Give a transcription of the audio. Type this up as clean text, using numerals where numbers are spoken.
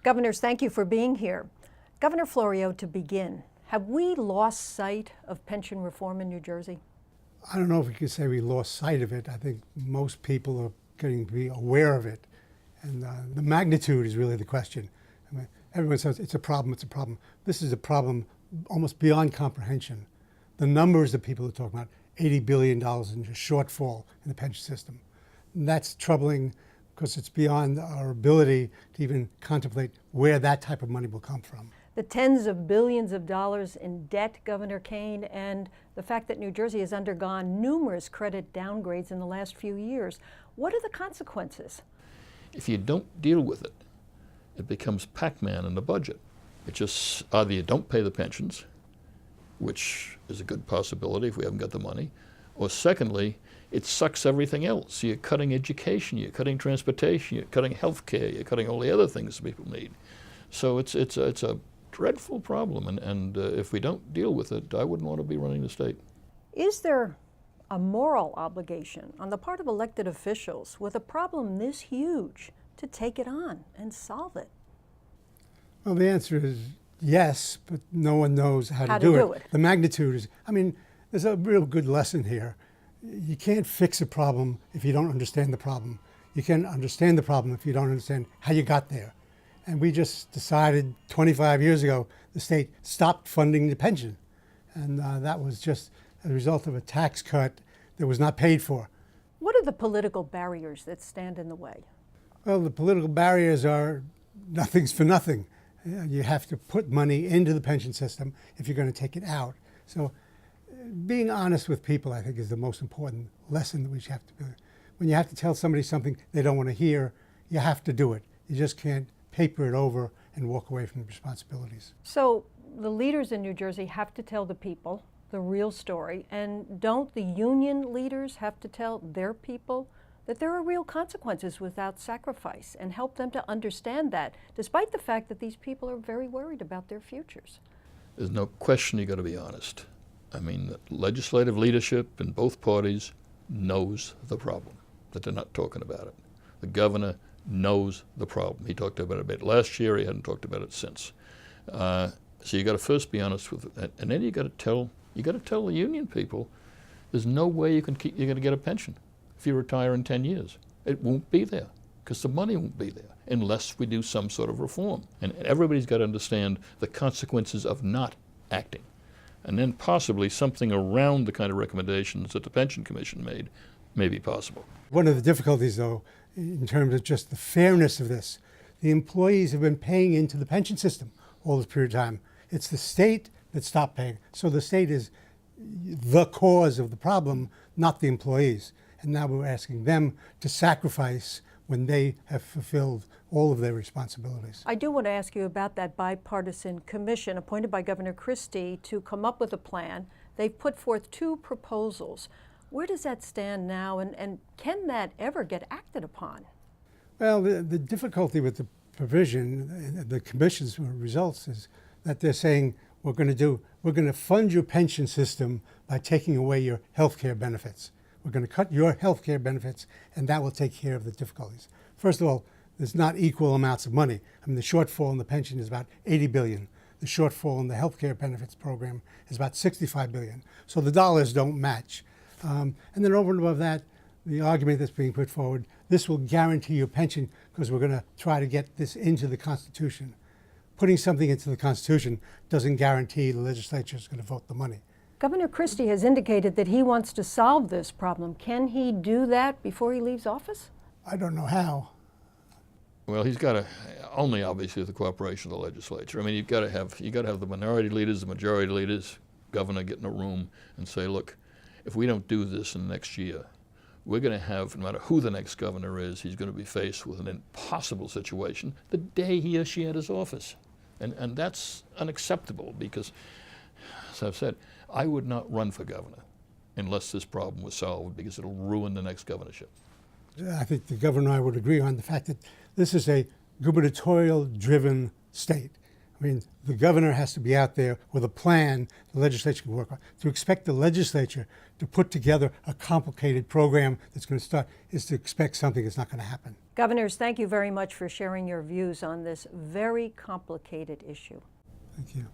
Governors, thank you for being here. Governor Florio, to begin, have we lost sight of pension reform in New Jersey? I don't know if we could say we lost sight of it. I think most people are getting to be aware of it. And the magnitude is really the question. I mean, everyone says it's a problem, it's a problem. This is a problem almost beyond comprehension. The numbers that people are talking about, $80 billion in just shortfall in the pension system. And that's troubling because it's beyond our ability to even contemplate where that type of money will come from. The tens of billions of dollars in debt, Governor Kean, and the fact that New Jersey has undergone numerous credit downgrades in the last few years. What are the consequences? If you don't deal with it, it becomes Pac-Man in the budget. It just either you don't pay the pensions, which is a good possibility if we haven't got the money, or secondly, it sucks everything else. You're cutting education, you're cutting transportation, you're cutting health care, you're cutting all the other things people need. So it's a dreadful problem, and if we don't deal with it, I wouldn't want to be running the state. Is there a moral obligation on the part of elected officials with a problem this huge to take it on and solve it? Well, the answer is yes, but no one knows how to do it. The magnitude is, I mean, there's a real good lesson here. You can't fix a problem if you don't understand the problem. You can't understand the problem if you don't understand how you got there. And we just decided 25 years ago the state stopped funding the pension. And that was just a result of a tax cut that was not paid for. What are the political barriers that stand in the way? Well, the political barriers are nothing's for nothing. You have to put money into the pension system if you're going to take it out. So being honest with people, I think, is the most important lesson that we have to do. When you have to tell somebody something they don't want to hear, you have to do it. You just can't paper it over and walk away from the responsibilities. So the leaders in New Jersey have to tell the people the real story, and don't the union leaders have to tell their people that there are real consequences without sacrifice and help them to understand that, despite the fact that these people are very worried about their futures? There's no question you got to be honest. I mean, the legislative leadership in both parties knows the problem, that they're not talking about it. The governor knows the problem. He talked about it a bit last year. He hadn't talked about it since. So you got to first be honest with it, and then you got to tell the union people, there's no way you're going to get a pension if you retire in 10 years. It won't be there because the money won't be there unless we do some sort of reform. And everybody's got to understand the consequences of not acting. And then possibly something around the kind of recommendations that the Pension Commission made may be possible. One of the difficulties, though, in terms of just the fairness of this, the employees have been paying into the pension system all this period of time. It's the state that stopped paying. So the state is the cause of the problem, not the employees. And now we're asking them to sacrifice when they have fulfilled all of their responsibilities. I do want to ask you about that bipartisan commission appointed by Governor Christie to come up with a plan. They've put forth two proposals. Where does that stand now, and can that ever get acted upon? Well, the difficulty with the provision, the commission's results, is that they're saying we're going to fund your pension system by taking away your health care benefits. We're going to cut your health care benefits, and that will take care of the difficulties. First of all, there's not equal amounts of money. I mean, the shortfall in the pension is about $80 billion. The shortfall in the health care benefits program is about $65 billion. So the dollars don't match. And then over and above that, the argument that's being put forward, this will guarantee your pension because we're going to try to get this into the Constitution. Putting something into the Constitution doesn't guarantee the legislature is going to vote the money. Governor Christie has indicated that he wants to solve this problem. Can he do that before he leaves office? I don't know how. Well, he's got to, only obviously with the cooperation of the legislature. I mean, you got to have the minority leaders, the majority leaders, governor get in a room and say, look, if we don't do this in the next year, we're going to have, no matter who the next governor is, he's going to be faced with an impossible situation the day he or she enters office. And that's unacceptable because, as I've said, I would not run for governor unless this problem was solved because it'll ruin the next governorship. I think the governor and I would agree on the fact that this is a gubernatorial-driven state. I mean, the governor has to be out there with a plan the legislature can work on. To expect the legislature to put together a complicated program that's going to start is to expect something that's not going to happen. Governors, thank you very much for sharing your views on this very complicated issue. Thank you.